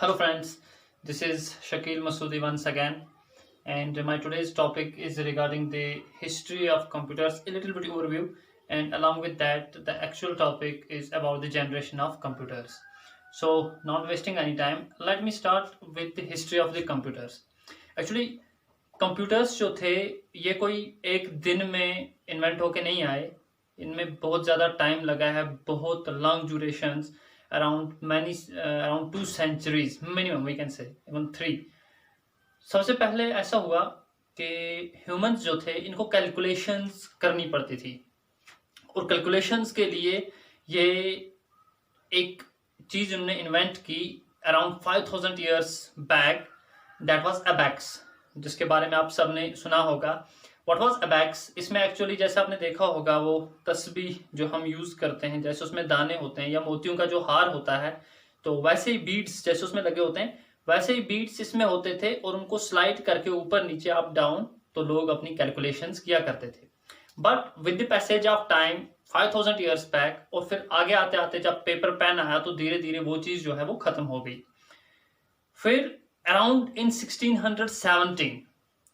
Hello friends, this is Shakil Masoodi once again, and my today's topic is regarding the history of computers, a little bit overview, and along with that the actual topic is about the generation of computers. So not wasting any time, let me start with the history of the computers. Actually computers जो थे ये कोई एक दिन में invent होके नहीं आए, इनमें बहुत ज़्यादा टाइम लगा है, बहुत long durations around 2 centuries minimum, we can say even 3। सबसे पहले ऐसा हुआ कि ह्यूमंस जो थे इनको कैलकुलेशंस करनी पड़ती थी, और कैलकुलेशंस के लिए ये एक चीज़ उन्होंने इन्वेंट की around 5000 years back, that was abacus, जिसके बारे में आप सबने सुना होगा। What was abacus? इसमें एक्चुअली जैसे आपने देखा होगा वो तस्बीह जो हम यूज़ करते हैं, जैसे उसमें दाने होते हैं या मोतियों का जो हार होता है, तो वैसे ही बीड्स जैसे उसमें लगे होते हैं वैसे ही बीड्स इसमें होते थे, और उनको स्लाइड करके ऊपर नीचे अप डाउन तो लोग अपनी कैलकुलेशंस किया करते थे। But with the passage of time 5000 years back, और फिर आगे आते आते जब पेपर पेन आया तो धीरे धीरे वो चीज़ जो है वो खत्म हो गई। फिर around in 1617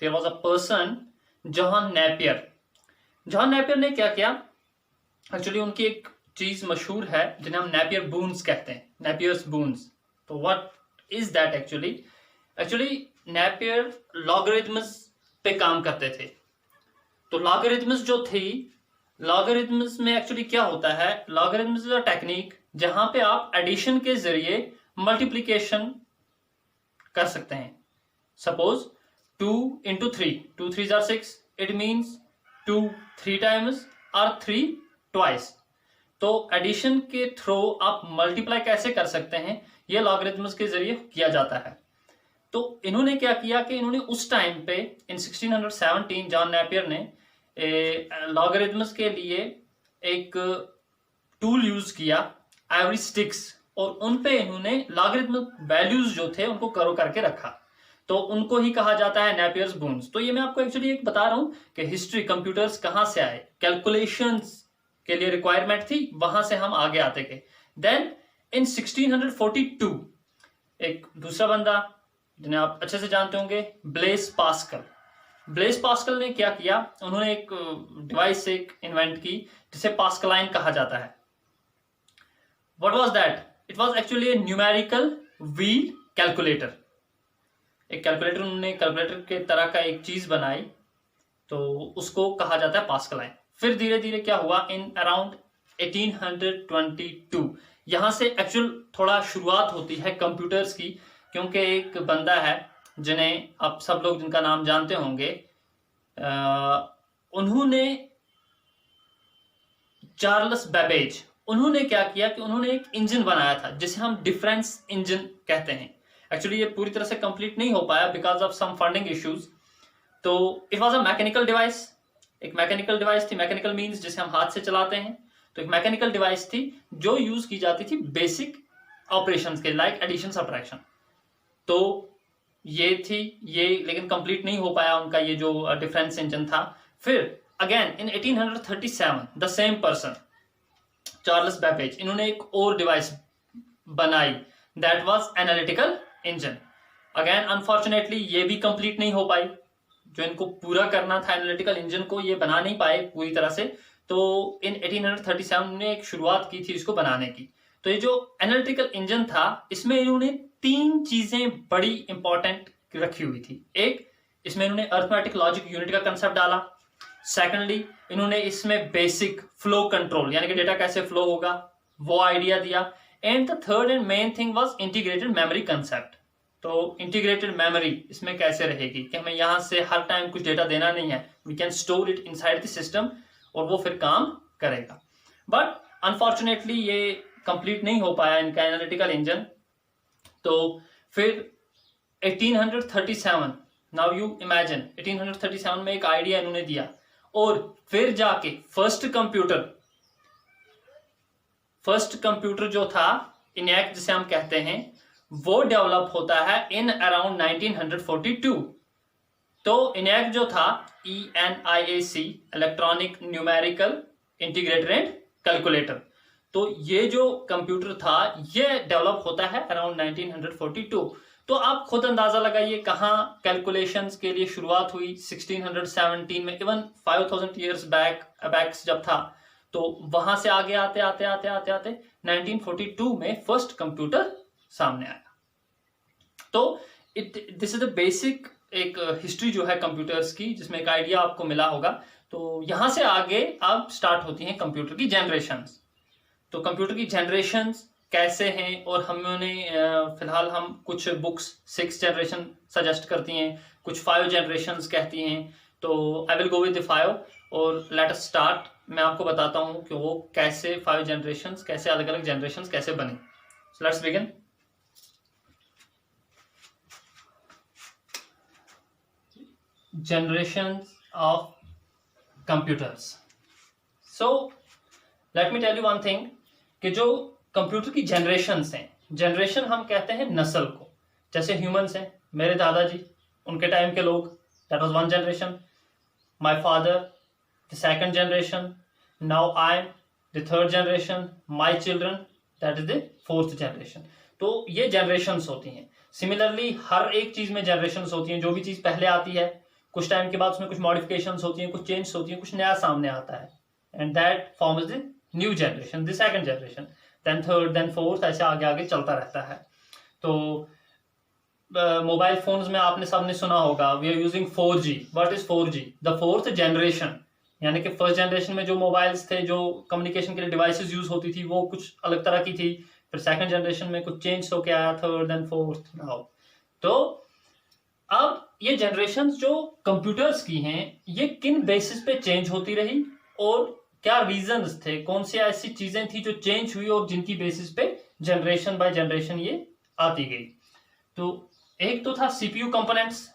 there was a person John Napier. John Napier ने क्या किया? एक्चुअली उनकी एक चीज मशहूर है जिन्हें हम नेपियर बून्स कहते हैं, नेपियर्स बून्स। तो what is that actually? Actually Napier logarithms पे काम करते थे। तो लॉगरिथम्स जो थी, लॉगरिथम्स में एक्चुअली क्या होता है, लॉगरिथम्स इज अ टेक्निक जहां पे आप एडिशन के जरिए मल्टीप्लीकेशन कर सकते हैं। Suppose 2 into 3, 2 3s are 6, it means 2 3 times और 3 twice। तो एडिशन के थ्रू आप मल्टीप्लाई कैसे कर सकते हैं, ये लॉगरिथम्स के जरिए किया जाता है। तो इन्होंने क्या किया कि इन्होंने उस टाइम पे इन 1617 जॉन नेपियर ने लॉगरिथम्स के लिए एक टूल यूज किया, आइवरी स्टिक्स, और उन पे इन्होंने लॉगरिथमिक वैल्यूज जो थे उनको करो करके रखा। तो उनको ही कहा जाता है नेपियर्स बून्स। तो ये मैं आपको एक्चुअली एक बता रहा हूं कि हिस्ट्री, कंप्यूटर्स कहां से आए, कैलकुलेशंस के लिए रिक्वायरमेंट थी, वहां से हम आगे आते गए। देन इन 1642 एक दूसरा बंदा जिन्हें आप अच्छे से जानते होंगे, ब्लेस पास्कल। ब्लेस पास्कल ने क्या किया, उन्होंने एक डिवाइस एक इन्वेंट की जिसे पास्कलाइन कहा जाता है। What was that? It was actually A numerical wheel calculator. एक कैलकुलेटर, उन्होंने कैलकुलेटर के तरह का एक चीज बनाई, तो उसको कहा जाता है पास्कलाइन। फिर धीरे धीरे क्या हुआ, इन अराउंड 1822 यहां से एक्चुअल थोड़ा शुरुआत होती है कंप्यूटर्स की, क्योंकि एक बंदा है जिन्हें आप सब लोग जिनका नाम जानते होंगे, उन्होंने चार्ल्स बेबेज, उन्होंने क्या किया कि उन्होंने एक इंजन बनाया था जिसे हम डिफरेंस इंजन कहते हैं। एक्चुअली ये पूरी तरह से कंप्लीट नहीं हो पाया because of some funding issues. तो it was a mechanical device, एक मैकेनिकल डिवाइस थी। मैकेनिकल मींस जिसे हम हाथ से चलाते हैं, तो एक मैकेनिकल डिवाइस थी जो यूज की जाती थी बेसिक ऑपरेशंस के, लाइक एडिशन सब्ट्रैक्शन। तो ये थी ये, लेकिन कंप्लीट नहीं हो पाया उनका ये जो डिफरेंस इंजन था। फिर again in 1837 the same person Charles Babbage, इन्होंने एक और डिवाइस बनाई, that was analytical engine. Again unfortunately ये भी कंप्लीट नहीं हो पाई, जो इनको पूरा करना था एनालिटिकल इंजन को, ये बना नहीं पाए पूरी तरह से। तो इन 1837 ने एक शुरुआत की थी इसको बनाने की। तो ये जो एनालिटिकल इंजन था, इसमें इन्होंने 3 चीजें बड़ी इंपॉर्टेंट रखी हुई थी। एक, इसमें इन्होंने अर्थमेटिक लॉजिक यूनिट का कंसेप्ट डाला। सेकेंडली, इन्होंने इसमें बेसिक फ्लो कंट्रोल, यानी कि डेटा कैसे फ्लो होगा, वो आइडिया दिया। And the third and main thing was integrated memory concept. तो इंटीग्रेटेड मेमोरी इसमें कैसे रहेगी कि हमें यहां से हर टाइम कुछ डेटा देना नहीं है, we can store it inside the system और वो फिर काम करेगा। बट अनफॉर्चुनेटली ये कंप्लीट नहीं हो पाया इनका एनालिटिकल इंजन। तो फिर 1837, नाउ यू इमेजिन 1837 में एक आइडिया इन्होंने दिया, और फिर जाके फर्स्ट कंप्यूटर जो था इनैक जिसे हम कहते हैं, वो डेवलप होता है इन अराउंड 1942। तो इनैक जो था ENIAC, electronic numerical integrator and calculator, तो ये जो कंप्यूटर था ये डेवलप होता है अराउंड 1942। तो आप खुद अंदाजा लगाइए कहाँ कैलकुलेशंस के लिए शुरुआत हुई 1617 में, इवन 5000 ईयर्स बैक अबैक्स जब था, तो वहां से आगे आते आते आते आते आते 1942 में फर्स्ट कंप्यूटर सामने आया। तो दिस इज द बेसिक एक हिस्ट्री जो है कंप्यूटर्स की, जिसमें एक आइडिया आपको मिला होगा। तो यहां से आगे अब स्टार्ट होती हैं कंप्यूटर की जनरेशंस। तो कंप्यूटर की जनरेशंस कैसे हैं, और हमने फिलहाल हम कुछ बुक्स 6 जनरेशन सजेस्ट करती हैं, कुछ 5 जनरेशंस कहती हैं। तो I will go with the 5 और लेट अस स्टार्ट। मैं आपको बताता हूं कि वो कैसे 5 जनरेशंस, कैसे अलग अलग जनरेशंस कैसे बने। So let's begin. Generations of computers. So let me tell you one thing कि जो कंप्यूटर की जनरेशंस हैं, जनरेशन हम कहते हैं नस्ल को। जैसे ह्यूमंस हैं, मेरे दादाजी, उनके टाइम के लोग, that was one generation. My father, the second generation. Now I am the third generation. My children, that is the fourth generation. तो ये जनरेशंस होती हैं। सिमिलरली हर एक चीज में जनरेशंस होती हैं। जो भी चीज पहले आती है, कुछ टाइम के बाद उसमें कुछ मॉडिफिकेशंस होती हैं, कुछ चेंज होती हैं, कुछ नया सामने आता है, and that forms the new generation, the second generation, then third, then fourth, ऐसे आगे आगे चलता रहता है। तो मोबाइल फोन्स में आपने सबने सुना होगा, we are using 4G। What is 4G? The fourth generation. यानी कि फर्स्ट जनरेशन में जो मोबाइल्स थे, जो कम्युनिकेशन के लिए डिवाइसेस यूज होती थी, वो कुछ अलग तरह की थी। फिर सेकंड जनरेशन में कुछ चेंज होके आया, थर्ड, देन फोर्थ, नाउ। तो अब ये जनरेशंस जो कंप्यूटर्स की हैं, ये किन बेसिस पे चेंज होती रही और क्या रीजंस थे, कौन सी ऐसी चीजें थी जो चेंज हुई और जिनकी बेसिस पे जनरेशन बाय जनरेशन ये आती गई। तो एक तो था सीपीयू कंपोनेंट्स,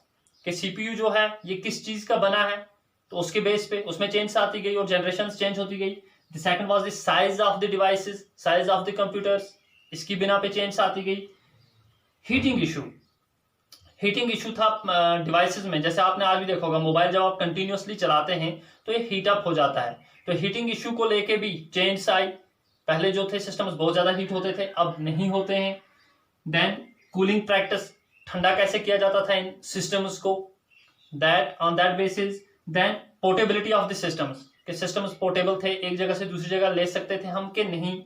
कि सीपीयू जो है ये किस चीज का बना है, तो उसके बेस पे उसमें चेंज आती गई और जनरेशंस चेंज होती गई। The second was the size of the devices, size of the computers, इसकी बिना पे चेंज आती गई। हीटिंग इशू था डिवाइसेस में। जैसे आपने आज भी देखा होगा, मोबाइल जब आप कंटिन्यूअसली चलाते हैं तो ये हीट अप हो जाता है। तो हीटिंग इशू को लेके भी चेंज आई। पहले जो थे सिस्टम्स बहुत ज्यादा हीट होते थे, अब नहीं होते हैं। देन कूलिंग प्रैक्टिस, ठंडा कैसे किया जाता था इन सिस्टम्स को, that on that basis. Then portability of the systems, के सिस्टम्स पोर्टेबल थे, एक जगह से दूसरी जगह ले सकते थे हम के नहीं।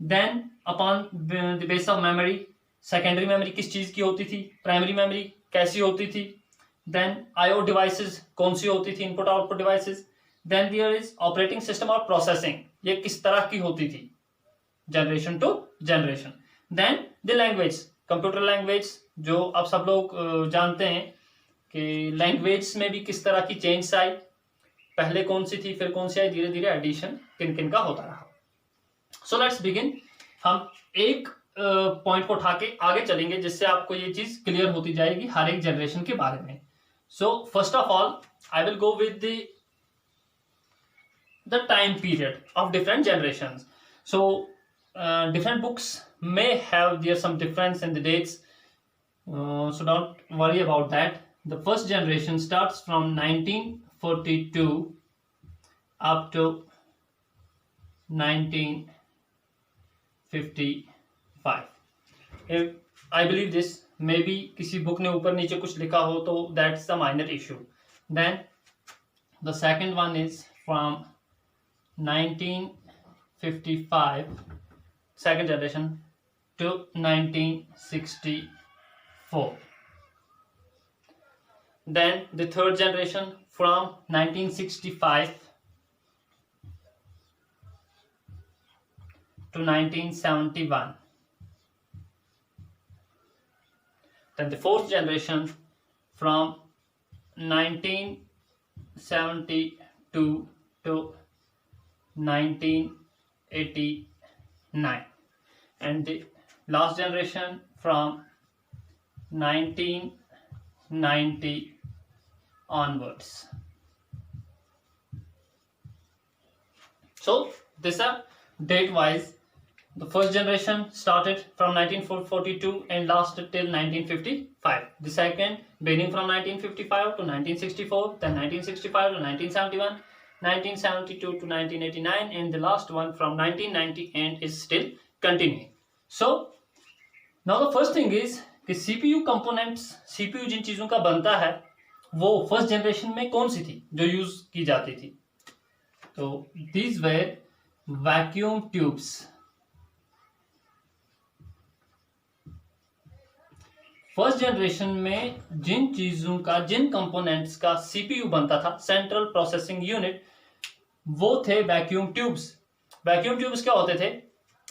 Then upon the base of memory, secondary memory किस चीज की होती थी, प्राइमरी मेमोरी कैसी होती थी। देन आईओ डिवाइसेस कौन सी होती थी, input output devices. Then there is operating system और प्रोसेसिंग, ये किस तरह की होती थी, generation to generation. Then the language, computer language जो आप सब लोग जानते हैं कि लैंग्वेज में भी किस तरह की चेंज आई, पहले कौन सी थी फिर कौन सी आई, धीरे धीरे एडिशन किन किन का होता रहा। So let's begin. हम एक पॉइंट को उठा के आगे चलेंगे जिससे आपको ये चीज क्लियर होती जाएगी हर एक जनरेशन के बारे में। So first of all I will go with the time period of different generations. So different books may have there some difference in the dates, so don't worry about that. The first generation starts from 1942 up to 1955. If I believe this, maybe किसी book ने ऊपर नीचे कुछ लिखा हो तो that's a minor issue. Then the second one is from 1955 second generation to 1964. Then the third generation from 1965 to 1971. Then the fourth generation from 1972 to 1989. And the last generation from 1990 onwards. So this are date wise. The first generation started from 1942 and lasted till 1955. The second beginning from 1955 to 1964, then 1965 to 1971, 1972 to 1989, and the last one from 1990 and is still continuing. So now the first thing is कि CPU components, CPU जिन चीजों का बनता है वो first generation में कौन सी थी जो यूज की जाती थी? तो these were vacuum tubes. First generation में जिन चीजों का, जिन कंपोनेंट्स का सीपीयू बनता था, सेंट्रल प्रोसेसिंग यूनिट, वो थे वैक्यूम ट्यूब्स. वैक्यूम ट्यूब्स क्या होते थे?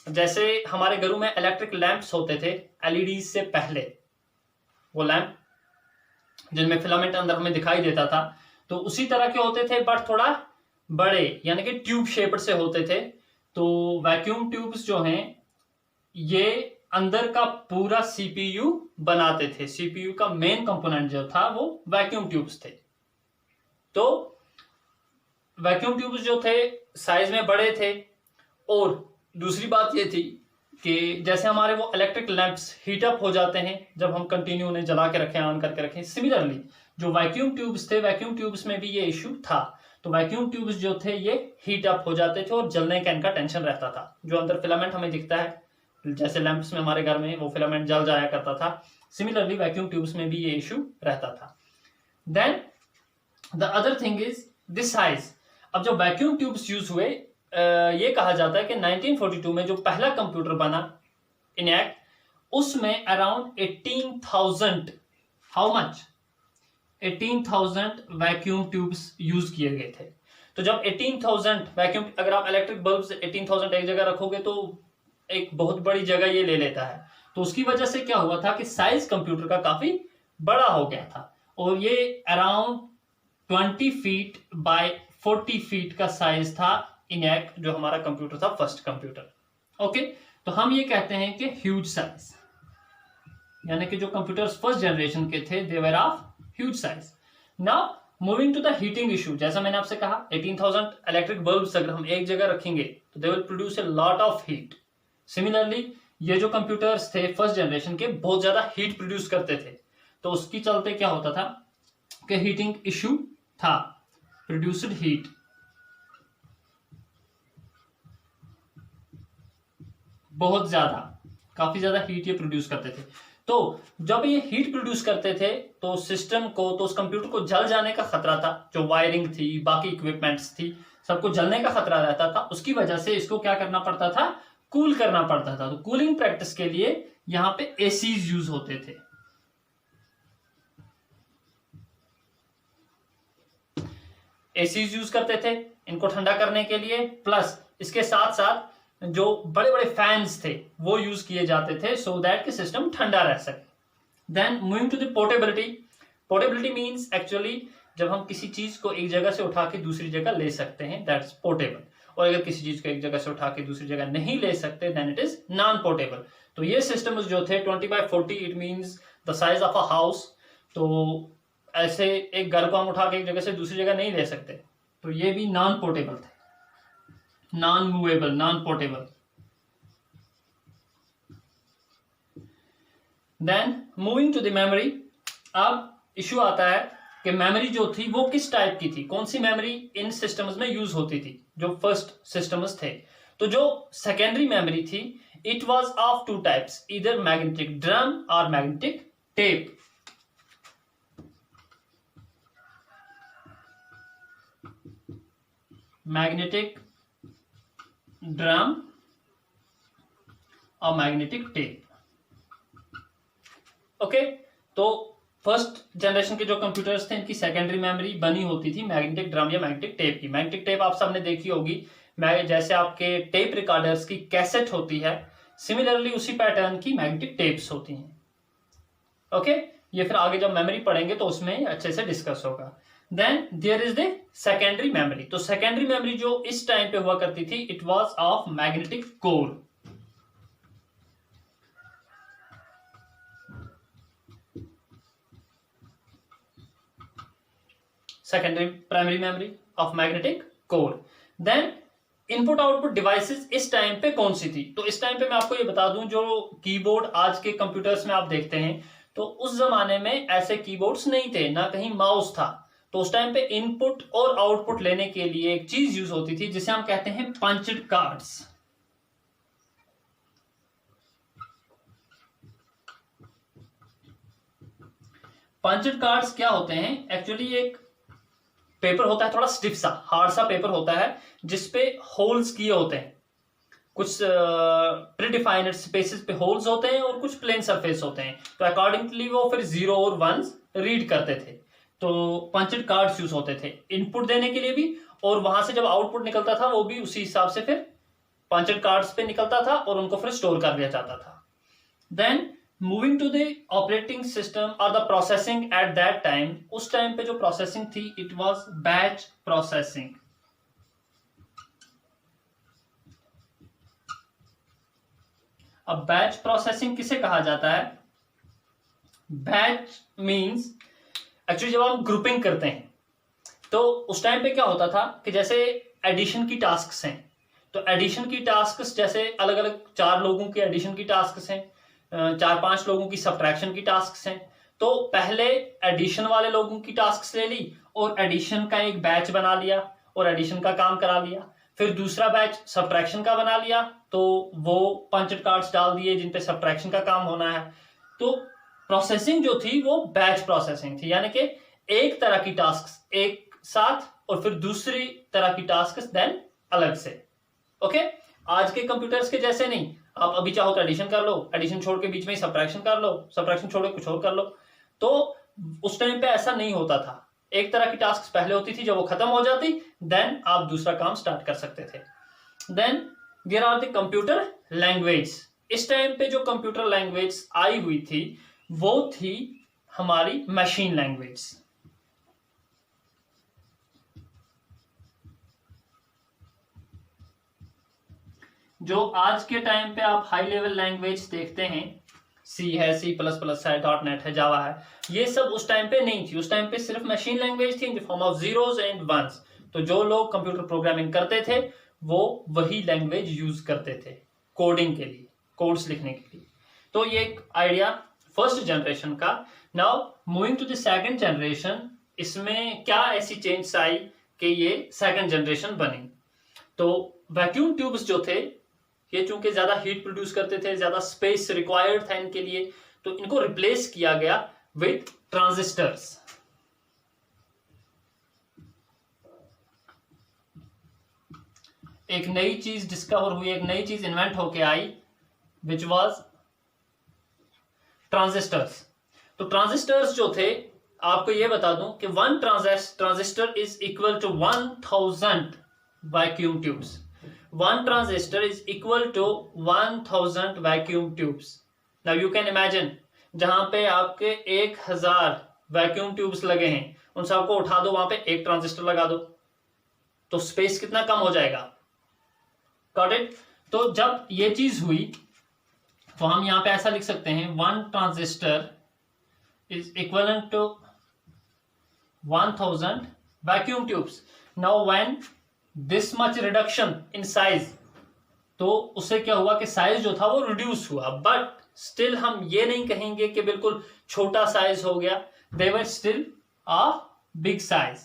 जैसे हमारे घरों में इलेक्ट्रिक लैंप्स होते थे एलईडी से पहले, वो लैंप जिनमें फिलामेंट अंदर हमें दिखाई देता था, तो उसी तरह के होते थे बट थोड़ा बड़े, यानी कि ट्यूब शेप्ड से होते थे. तो वैक्यूम ट्यूब्स जो हैं ये अंदर का पूरा सीपीयू बनाते थे. सीपीयू का मेन कंपोनेंट जो था वो वैक्यूम ट्यूब्स थे. तो वैक्यूम ट्यूब्स जो थे साइज में बड़े थे. और दूसरी बात ये थी कि जैसे हमारे वो इलेक्ट्रिक लैंप्स हीट अप हो जाते हैं जब हम कंटिन्यू उन्हें जला के रखें, ऑन करके रखें, सिमिलरली जो वैक्यूम ट्यूब्स थे, वैक्यूम ट्यूब्स में भी ये इश्यू था. तो वैक्यूम ट्यूब्स जो थे ये हीट अप हो जाते थे और जलने का इनका टेंशन रहता था. जो अंदर फिलामेंट हमें दिखता है जैसे लैंप्स में हमारे घर में वो फिलामेंट जल जाया करता था, सिमिलरली वैक्यूम ट्यूब्स में भी ये इश्यू रहता था. Then the other thing is this size. अब जब वैक्यूम ट्यूब्स यूज हुए, ये कहा जाता है कि 1942 में जो पहला कंप्यूटर बना इनैक, उसमें around 18,000, how much, 18,000 vacuum tubes use किए गए थे. तो जब 18,000 वैक्यूम, अगर आप इलेक्ट्रिक बल्ब 18,000 एक जगह रखोगे तो एक बहुत बड़ी जगह ये ले लेता है. तो उसकी वजह से क्या हुआ था कि साइज कंप्यूटर का काफी बड़ा हो गया था. और ये अराउंड 20 फीट बाय 40 फीट का साइज था इनैक, जो हमारा कंप्यूटर था, फर्स्ट कंप्यूटर. ओके, तो हम ये कहते हैं कि ह्यूज साइज, यानी कि जो कंप्यूटर्स फर्स्ट जनरेशन के थे they were of huge size. Now moving to the heating issue. जैसा मैंने आपसे कहा 18,000 इलेक्ट्रिक बल्ब्स अगर हम एक जगह रखेंगे तो they will produce a lot of heat. Similarly ये जो कंप्यूटर्स थे फर्स्ट जनरेशन के बहुत ज्यादा हीट प्रोड्यूस करते थे. तो उसकी चलते क्या होता था कि हीटिंग इश्यू था, प्रोड्यूस्ड हीट. बहुत ज्यादा, काफी ज्यादा हीट ये प्रोड्यूस करते थे. तो जब ये हीट प्रोड्यूस करते थे तो सिस्टम को, तो उस कंप्यूटर को जल जाने का खतरा था. जो वायरिंग थी, बाकी इक्विपमेंट्स थी, सबको जलने का खतरा रहता था. उसकी वजह से इसको क्या करना पड़ता था, कूल करना पड़ता था. तो कूलिंग प्रैक्टिस के लिए यहां पे एसीज यूज होते थे. एसीज यूज करते थे इनको ठंडा करने के लिए, प्लस इसके साथ साथ जो बड़े बड़े फैंस थे वो यूज किए जाते थे सो दैट कि सिस्टम ठंडा रह सके. Then moving to the portability. Portability means actually जब हम किसी चीज को एक जगह से उठा के दूसरी जगह ले सकते हैं, दैट्स पोर्टेबल. और अगर किसी चीज को एक जगह से उठा के दूसरी जगह नहीं ले सकते then it is non portable. तो ये सिस्टम्स जो थे 20 by 40, it means the size of a house. तो ऐसे एक घर को हम उठा के एक जगह से दूसरी जगह नहीं ले सकते. तो ये भी नॉन पोर्टेबल थे, non movable, non portable. Then moving to the memory. अब इश्यू आता है कि मेमोरी जो थी वो किस टाइप की थी, कौन सी मेमोरी इन सिस्टम्स में यूज होती थी जो फर्स्ट सिस्टम्स थे. तो जो सेकेंडरी मेमोरी थी it was of two types, इधर मैग्नेटिक ड्रम और मैग्नेटिक टेप. मैग्नेटिक ड्रम और मैग्नेटिक टेप. ओके, तो फर्स्ट जनरेशन के जो कंप्यूटर्स थे इनकी सेकेंडरी मेमोरी बनी होती थी मैग्नेटिक ड्रम या मैग्नेटिक टेप की. मैग्नेटिक टेप आप सबने देखी होगी, जैसे आपके टेप रिकॉर्डर्स की कैसेट होती है, सिमिलरली उसी पैटर्न की मैग्नेटिक टेप्स होती हैं. ओके, ये फिर आगे जब मेमोरी पढ़ेंगे तो उसमें अच्छे से डिस्कस होगा. Then there is the secondary memory. तो सेकेंडरी मेमोरी जो इस टाइम पे हुआ करती थी it was of magnetic core. Secondary primary memory of magnetic core. Then input output devices इस टाइम पे कौन सी थी? तो इस टाइम पे मैं आपको ये बता दूं, जो कीबोर्ड आज के कंप्यूटर्स में आप देखते हैं तो उस जमाने में ऐसे कीबोर्ड्स नहीं थे, ना कहीं माउस था. तो उस टाइम पे इनपुट और आउटपुट लेने के लिए एक चीज यूज होती थी जिसे हम कहते हैं पंच्ड कार्ड्स। पंच्ड कार्ड्स क्या होते हैं? एक्चुअली एक पेपर होता है, थोड़ा स्टिफ सा हार्ड सा पेपर होता है जिसपे होल्स किए होते हैं, कुछ प्रीडिफाइंड स्पेसेस पे होल्स होते हैं और कुछ प्लेन सरफेस होते हैं। तो अकॉर्डिंगली वो फिर जीरो और वंस रीड करते थे। तो पंच्ड कार्ड्स यूज होते थे इनपुट देने के लिए भी, और वहां से जब आउटपुट निकलता था वो भी उसी हिसाब से फिर पंच्ड कार्ड्स पे निकलता था और उनको फिर स्टोर कर दिया जाता था। Then moving to the operating system और the processing at that time, उस टाइम पे जो प्रोसेसिंग थी इट वाज बैच प्रोसेसिंग। अब बैच प्रोसेसिंग किसे कहा जाता है? बैच मींस एक्चुअली जब हम ग्रुपिंग करते हैं तो उस टाइम पे क्या होता था कि जैसे एडिशन की टास्क्स हैं, तो एडिशन की टास्क्स जैसे अलग अलग 4 लोगों की एडिशन की टास्क्स हैं, 4-5 लोगों की सब्ट्रैक्शन की टास्क्स हैं। तो पहले एडिशन वाले लोगों की टास्क्स ले ली और एडिशन का एक बैच बना लिया और एडिशन का काम करा लिया। फिर दूसरा बैच सब्ट्रैक्शन का बना लिया, तो वो पंच्ड कार्ड्स डाल दिए जिन पे सब्ट्रैक्शन का काम होना है। तो प्रोसेसिंग जो थी वो बैच प्रोसेसिंग थी, यानी कि एक तरह की टास्क एक साथ और फिर दूसरी तरह की टास्क देन अलग से। ओके, आज के कंप्यूटर्स के जैसे नहीं, आप अभी चाहो तो एडिशन कर लो, एडिशन छोड़ के बीच में सब्ट्रैक्शन कर लो, सब्ट्रैक्शन छोड़ के कुछ और कर लो। तो उस टाइम पे ऐसा नहीं होता था, एक तरह की टास्क पहले होती थी, जब वो खत्म हो जाती देन आप दूसरा काम स्टार्ट कर सकते थे। Then there are the computer language. इस टाइम पे जो कंप्यूटर लैंग्वेज आई हुई थी वो थी हमारी मशीन लैंग्वेज। जो आज के टाइम पे आप हाई लेवल लैंग्वेज देखते हैं, सी है, C++ है, .NET है, जावा है, ये सब उस टाइम पे नहीं थी। उस टाइम पे सिर्फ मशीन लैंग्वेज थी in the form of zeros and ones. तो जो लोग कंप्यूटर प्रोग्रामिंग करते थे वो वही लैंग्वेज यूज करते थे कोडिंग के लिए, कोड्स लिखने के लिए। तो ये एक आइडिया फर्स्ट जनरेशन का। Now moving to the second generation, इसमें क्या ऐसी चेंज आई कि ये सेकंड जनरेशन बनी? तो वैक्यूम ट्यूब्स जो थे ये चूंकि ज्यादा हीट प्रोड्यूस करते थे, ज्यादा स्पेस रिक्वायर्ड था इनके लिए, तो इनको रिप्लेस किया गया विथ ट्रांजिस्टर्स। एक नई चीज डिस्कवर हुई, एक नई चीज इन्वेंट होके आई विच वाज ट्रांजिस्टर्स। तो ट्रांजिस्टर्स जो थे, आपको ये बता दूं कि 1 transistor is equal to 1000 vacuum tubes. 1 transistor is equal to 1000 vacuum tubes. Now you can imagine, जहां पे आपके 1000 वैक्यूम ट्यूब्स लगे हैं, उन सबको उठा दो, वहां पे एक ट्रांजिस्टर लगा दो, तो स्पेस कितना कम हो जाएगा। Got it? तो जब ये चीज हुई तो हम यहां पे ऐसा लिख सकते हैं 1 transistor is equivalent to 1000 vacuum tubes. Now when this much reduction in size, तो उससे क्या हुआ कि साइज जो था वो रिड्यूस हुआ, बट स्टिल हम ये नहीं कहेंगे कि बिल्कुल छोटा साइज हो गया, they were still a big size,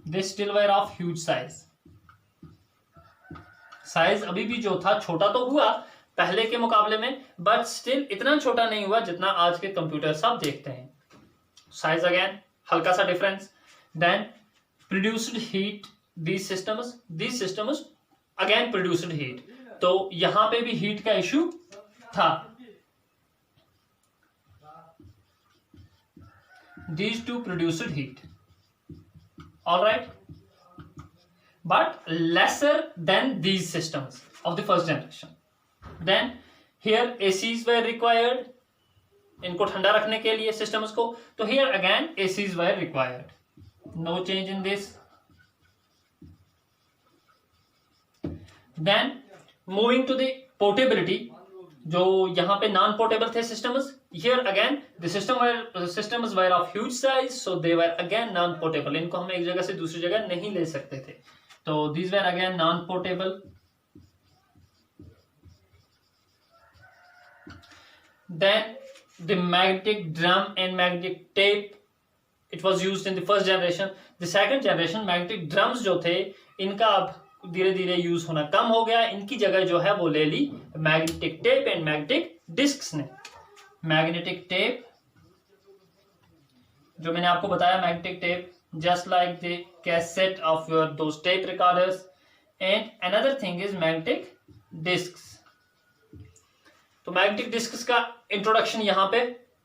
they still were of huge size. Size अभी भी जो था छोटा तो हुआ पहले के मुकाबले में, बट स्टिल इतना छोटा नहीं हुआ जितना आज के कंप्यूटर्स आप देखते हैं। साइज अगेन हल्का सा डिफरेंस। देन produced heat, these systems again produced heat। तो यहां पे भी हीट का इश्यू था। these two produced heat, all right, but lesser than these systems of the first generation। then here ACs were required, इनको ठंडा रखने के लिए सिस्टम्स को, तो here again ACs were required। No change in this। Then moving to the portability, जो यहाँ पे नॉन पोर्टेबल थे systems, here again the systems were of huge size, so they were again non portable। इनको हम एक जगह से दूसरी जगह नहीं ले सकते थे, तो these were again non portable। Then the magnetic drum and magnetic tape it was use in the first generation. The second generation magnetic drums जो थे इनका अब धीरे धीरे यूज होना कम हो गया, इनकी जगह जो है वो ले ली magnetic tape and magnetic disks ने। मैग्नेटिक टेप जो मैंने आपको बताया, magnetic tape just like the cassette of your those tape recorders, and another thing is magnetic discs। तो मैग्नेटिक डिस्क्स का इंट्रोडक्शन यहाँ पे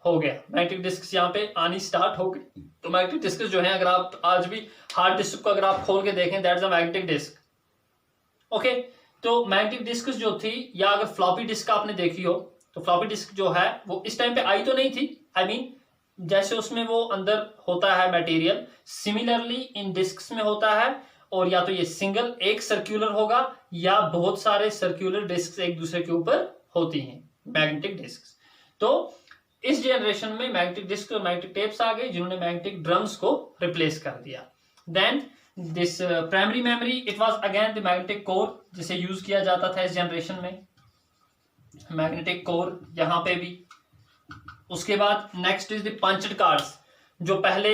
हो गया, मैग्नेटिक डिस्क्स यहाँ पे आनी स्टार्ट हो गई। तो मैग्नेटिक डिस्क्स जो है, अगर आप आज भी हार्ड डिस्क को अगर आप खोल के देखें, that's a magnetic disk. Okay, तो मैग्नेटिक डिस्क्स जो थी, या अगर फ्लॉपी डिस्क आपने देखी हो, तो फ्लॉपी डिस्क जो है वो इस टाइम पे आई तो नहीं थी, आई मीन जैसे उसमें वो अंदर होता है मटेरियल, सिमिलरली इन डिस्क्स में होता है, और या तो ये सिंगल एक सर्कुलर होगा या बहुत सारे सर्कुलर डिस्क्स एक दूसरे के ऊपर होती हैं, मैग्नेटिक डिस्क्स। तो इस जनरेशन में मैग्नेटिक डिस्क और मैग्नेटिक टेप्स आ गए जिन्होंने मैग्नेटिक ड्रम्स को रिप्लेस कर दिया। Then this primary memory, it was again the magnetic core, जिसे यूज किया जाता था इस जनरेशन में, मैग्नेटिक कोर यहाँ पे भी। उसके बाद next is the punched cards, जो पहले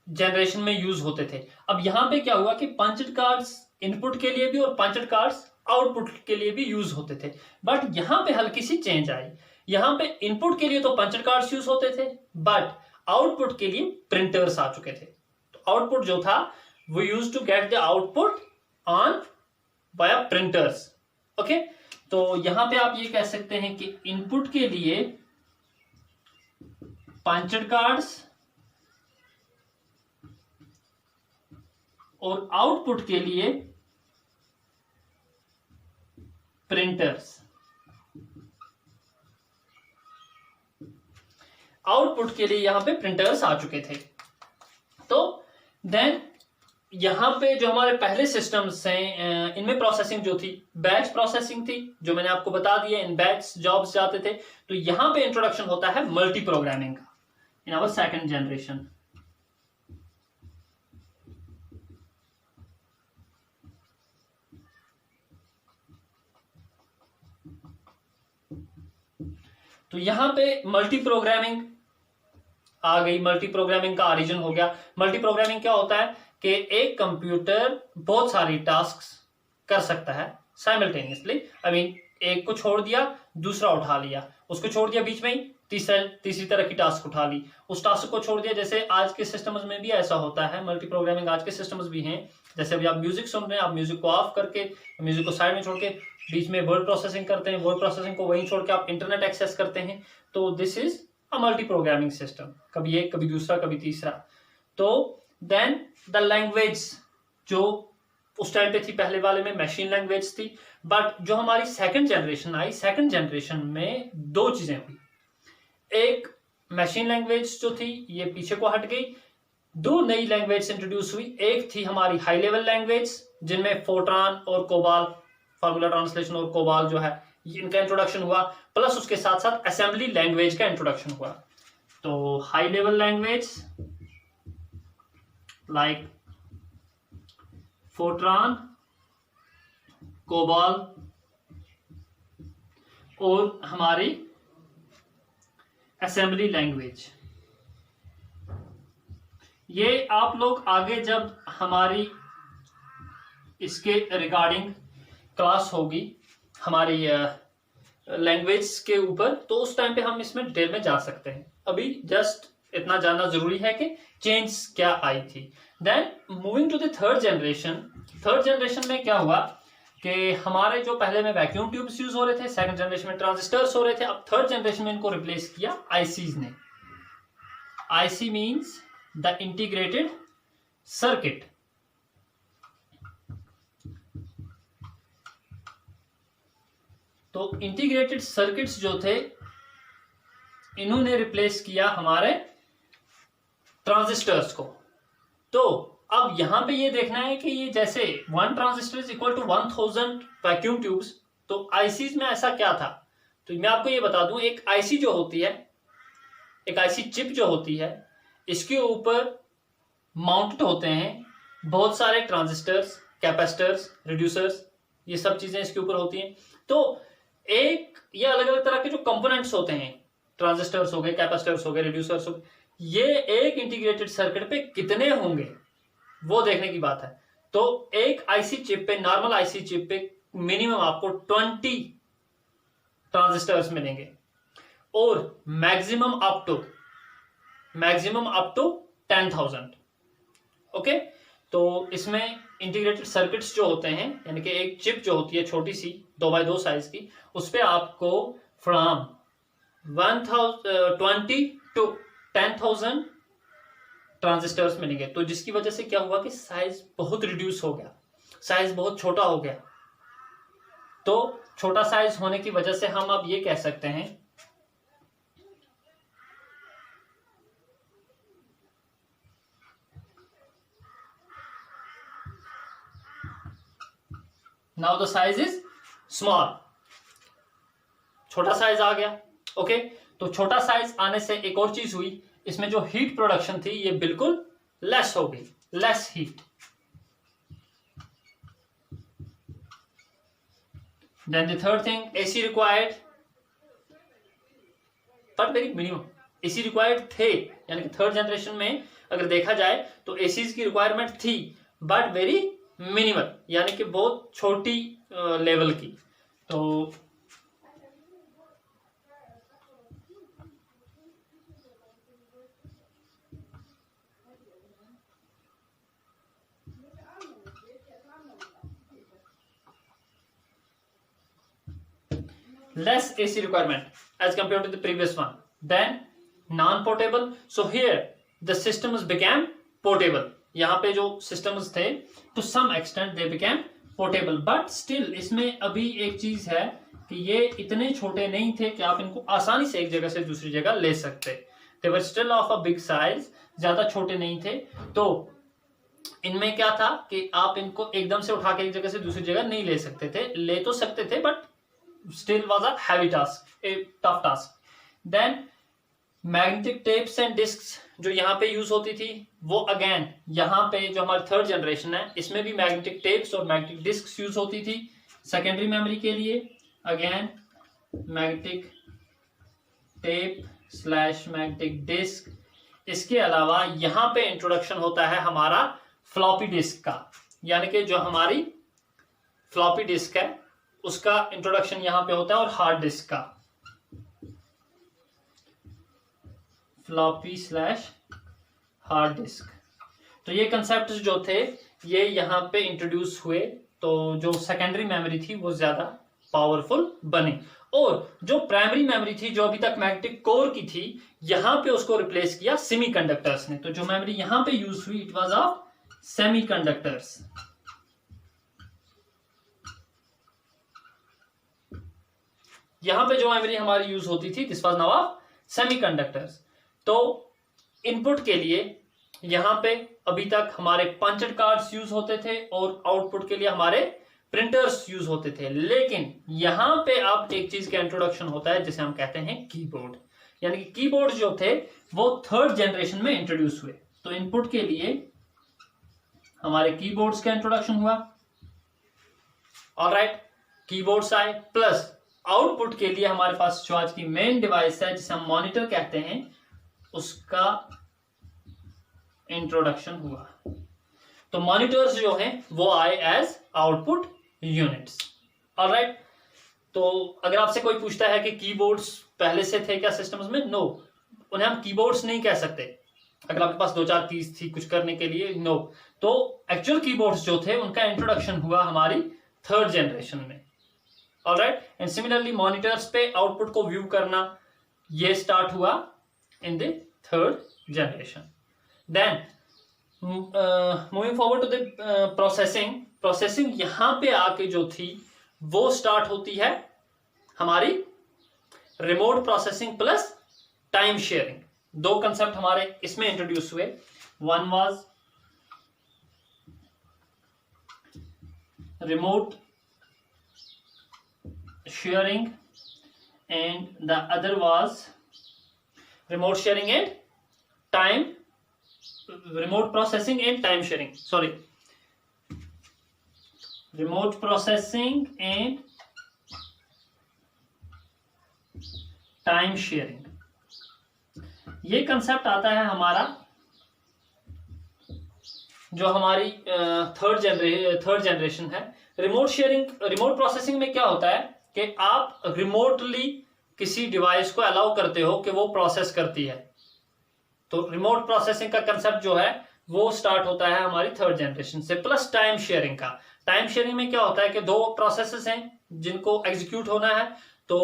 जनरेशन में यूज होते थे। अब यहाँ पे क्या हुआ कि पंच्ड कार्ड्स इनपुट के लिए भी और पंच्ड कार्ड्स आउटपुट के लिए भी यूज होते थे, बट यहाँ पे हल्की सी चेंज आई। यहाँ पे इनपुट के लिए तो पंच्ड कार्ड्स यूज होते थे, बट आउटपुट के लिए प्रिंटर्स आ चुके थे। तो आउटपुट जो था वो use to get the output on via printers. Okay, तो यहाँ पे आप ये कह सकते हैं कि इनपुट के लिए पंच्ड कार्ड्स और आउटपुट के लिए प्रिंटर्स। आउटपुट के लिए यहां पे प्रिंटर्स आ चुके थे। तो देन यहां पे जो हमारे पहले सिस्टम्स हैं, इनमें प्रोसेसिंग जो थी बैच प्रोसेसिंग थी, जो मैंने आपको बता दिया, इन बैच जॉब्स जाते थे। तो यहां पे इंट्रोडक्शन होता है मल्टी प्रोग्रामिंग का in our second generation। तो यहां पे मल्टी प्रोग्रामिंग आ गई, मल्टी प्रोग्रामिंग का ओरिजिन हो गया। मल्टी प्रोग्रामिंग क्या होता है कि एक कंप्यूटर बहुत सारी टास्क्स कर सकता है साइमल्टेनियसली। आई मीन एक को छोड़ दिया, दूसरा उठा लिया, उसको छोड़ दिया बीच में ही, तीसरी तरह की टास्क उठा ली, उस टास्क को छोड़ दिया। जैसे आज के सिस्टम्स में भी ऐसा होता है, मल्टी प्रोग्रामिंग आज के सिस्टम्स भी हैं। जैसे अभी आप म्यूजिक सुन रहे हैं, आप म्यूजिक को ऑफ करके, म्यूजिक को साइड में छोड़ के बीच में वर्ड प्रोसेसिंग करते हैं, वर्ड प्रोसेसिंग को वहीं छोड़ के आप इंटरनेट एक्सेस करते हैं। तो this is a multi programming system, कभी एक, कभी दूसरा, कभी तीसरा। तो देन द लैंग्वेज जो उस टाइम पे थी, पहले वाले में मशीन लैंग्वेज थी, बट जो हमारी सेकंड जनरेशन आई, सेकंड जनरेशन में दो चीजें हुई। एक मशीन लैंग्वेज जो थी ये पीछे को हट गई, दो नई लैंग्वेज इंट्रोड्यूस हुई। एक थी हमारी हाई लेवल लैंग्वेज, जिनमें फोर्ट्रान और कोबाल, फार्मूला ट्रांसलेशन और कोबाल जो है इनका इंट्रोडक्शन हुआ, प्लस उसके साथ साथ असेंबली लैंग्वेज का इंट्रोडक्शन हुआ। तो high level language like Fortran, COBOL और हमारी असेंबली लैंग्वेज, ये आप लोग आगे जब हमारी इसके रिगार्डिंग क्लास होगी हमारी लैंग्वेज के ऊपर, तो उस टाइम पे हम इसमें डिटेल में जा सकते हैं। अभी जस्ट इतना जानना जरूरी है कि चेंज क्या आई थी। Then moving to the third generation, third generation में क्या हुआ कि हमारे जो पहले में वैक्यूम ट्यूब्स यूज हो रहे थे, सेकंड जनरेशन में ट्रांजिस्टर्स हो रहे थे, अब थर्ड जनरेशन में इनको रिप्लेस किया आईसीज ने। IC means the integrated circuit. तो इंटीग्रेटेड सर्किट्स जो थे इन्होंने रिप्लेस किया हमारे ट्रांजिस्टर्स को। तो अब यहां पे ये देखना है कि ये जैसे 1 transistor is equal to 1000 vacuum tubes, तो आईसीज में ऐसा क्या था। तो मैं आपको ये बता दूं, एक आईसी जो होती है, एक आईसी चिप जो होती है, इसके ऊपर माउंटेड होते हैं बहुत सारे ट्रांजिस्टर्स, कैपेसिटर्स, रिड्यूसर्स, ये सब चीजें इसके ऊपर होती हैं। तो एक ये अलग अलग तरह के जो कंपोनेंट्स होते हैं, ट्रांजिस्टर्स हो गए, कैपेसिटर्स हो गए, रिड्यूसर्स हो गए, ये एक इंटीग्रेटेड सर्किट पे कितने होंगे वो देखने की बात है। तो एक आईसी चिप पे, नॉर्मल आईसी चिप पे मिनिमम आपको 20 ट्रांजिस्टर्स मिलेंगे और मैक्सिमम अप टू 10,000। ओके, तो इसमें इंटीग्रेटेड सर्किट्स जो होते हैं, यानी कि एक चिप जो होती है छोटी सी 2x2 साइज की, उस पे आपको फ्रॉम 20 टू 10,000 ट्रांजिस्टर्स मिलेंगे। तो जिसकी वजह से क्या हुआ कि साइज बहुत रिड्यूस हो गया, साइज बहुत छोटा हो गया। तो छोटा साइज होने की वजह से हम अब ये कह सकते हैं now the size is small, छोटा साइज आ गया। ओके, तो छोटा साइज आने से एक और चीज हुई, इसमें जो हीट प्रोडक्शन थी ये बिल्कुल लेस हो गई, less heat. Then the third thing, AC required but very minimum. AC required थे, यानी कि थर्ड जनरेशन में अगर देखा जाए तो एसी की रिक्वायरमेंट थी बट वेरी मिनिमल, यानी कि बहुत छोटी लेवल की। तो less AC requirement as compared to the previous one. Then non-portable. So here the systems became portable. यहाँ पे जो systems थे to some extent they became portable, but still इसमें अभी एक चीज है कि ये इतने छोटे नहीं थे कि आप इनको आसानी से एक जगह से दूसरी जगह ले सकते। They were still of a big size, ज्यादा छोटे नहीं थे। तो इनमें क्या था कि आप इनको एकदम से उठा के एक जगह से दूसरी जगह नहीं ले सकते थे, ले तो सकते थे but still was a heavy task, a tough task. Then magnetic tapes and discs जो यहाँ पे यूज होती थी, वो अगेन यहाँ पे जो हमारी थर्ड जनरेशन है इसमें भी मैग्नेटिक टेप्स और मैग्नेटिक डिस्क्स यूज होती थी सेकेंडरी मेमोरी के लिए। Again magnetic tape slash magnetic disk. इसके अलावा यहाँ पे इंट्रोडक्शन होता है हमारा फ्लॉपी डिस्क का, यानी कि जो हमारी फ्लॉपी डिस्क है उसका इंट्रोडक्शन यहां पे होता है, और हार्ड डिस्क का फ्लॉपी स्लैश हार्ड डिस्क। तो ये कंसेप्ट जो थे ये यहां पे इंट्रोड्यूस हुए, तो जो सेकेंडरी मेमोरी थी वो ज्यादा पावरफुल बनी, और जो प्राइमरी मेमोरी थी जो अभी तक मैग्नेटिक कोर की थी यहां पे उसको रिप्लेस किया सेमीकंडक्टर्स ने। तो जो मेमोरी यहां पे यूज हुई इट वाज ऑफ सेमीकंडक्टर्स। यहां पे जो मेमोरी हमारी यूज होती थी this was now of semiconductors. तो इनपुट के लिए यहां पे अभी तक हमारे पंचड कार्ड्स यूज होते थे और आउटपुट के लिए हमारे प्रिंटर्स यूज होते थे, लेकिन यहां पे अब एक चीज का इंट्रोडक्शन होता है जिसे हम कहते हैं कीबोर्ड। यानी कि कीबोर्ड जो थे वो थर्ड जनरेशन में इंट्रोड्यूस हुए। तो इनपुट के लिए हमारे कीबोर्ड्स का इंट्रोडक्शन हुआ, ऑलराइट, कीबोर्ड्स आए, प्लस आउटपुट के लिए हमारे पास जो आज की मेन डिवाइस है जिसे हम मॉनिटर कहते हैं उसका इंट्रोडक्शन हुआ। तो मॉनिटर्स जो हैं वो आए एज आउटपुट यूनिट्स, ऑलराइट। तो अगर आपसे कोई पूछता है कि कीबोर्ड्स पहले से थे क्या सिस्टम्स में, नो, उन्हें हम कीबोर्ड्स नहीं कह सकते। अगर आपके पास दो चार कीज थी कुछ करने के लिए, नो, तो एक्चुअल कीबोर्ड्स जो थे उनका इंट्रोडक्शन हुआ हमारी थर्ड जनरेशन में, ऑलराइट। एंड सिमिलरली मॉनिटर्स पे आउटपुट को व्यू करना ये स्टार्ट हुआ in the third generation. Then moving forward to the processing यहां पे आके जो थी वो स्टार्ट होती है हमारी remote processing plus time sharing. दो कंसेप्ट हमारे इसमें इंट्रोड्यूस हुए, one was remote sharing and the other was remote sharing and time remote processing and time sharing, sorry, remote processing and time sharing। ये concept आता है हमारा, जो हमारी थर्ड जनरेशन है। रिमोट प्रोसेसिंग में क्या होता है कि आप रिमोटली किसी डिवाइस को अलाउ करते हो कि वो प्रोसेस करती है। तो रिमोट प्रोसेसिंग का कंसेप्ट जो है वो स्टार्ट होता है हमारी थर्ड जनरेशन से। प्लस टाइम शेयरिंग का। टाइम शेयरिंग में क्या होता है कि दो प्रोसेसेस हैं जिनको एग्जीक्यूट होना है, तो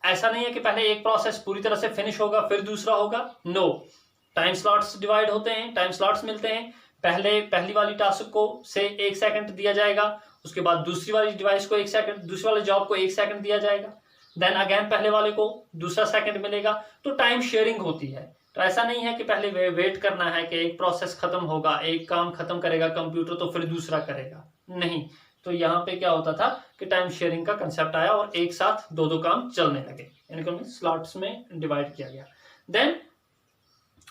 ऐसा नहीं है कि पहले एक प्रोसेस पूरी तरह से फिनिश होगा फिर दूसरा होगा। नो, टाइम स्लॉट्स डिवाइड होते हैं, टाइम स्लॉट्स मिलते हैं। पहली वाली टास्क को से 1 सेकंड दिया जाएगा, उसके बाद दूसरी वाली डिवाइस को 1 सेकंड, दूसरी वाले जॉब को 1 सेकंड दिया जाएगा, देन अगेन पहले वाले को दूसरा सेकंड मिलेगा। तो टाइम शेयरिंग होती है। तो ऐसा नहीं है कि पहले वेट करना है कि एक प्रोसेस खत्म होगा, एक काम खत्म करेगा कंप्यूटर तो फिर दूसरा करेगा, नहीं। तो यहाँ पे क्या होता था कि टाइम शेयरिंग का कंसेप्ट आया और एक साथ दो काम चलने लगे, इनको स्लॉट्स में डिवाइड किया गया। देन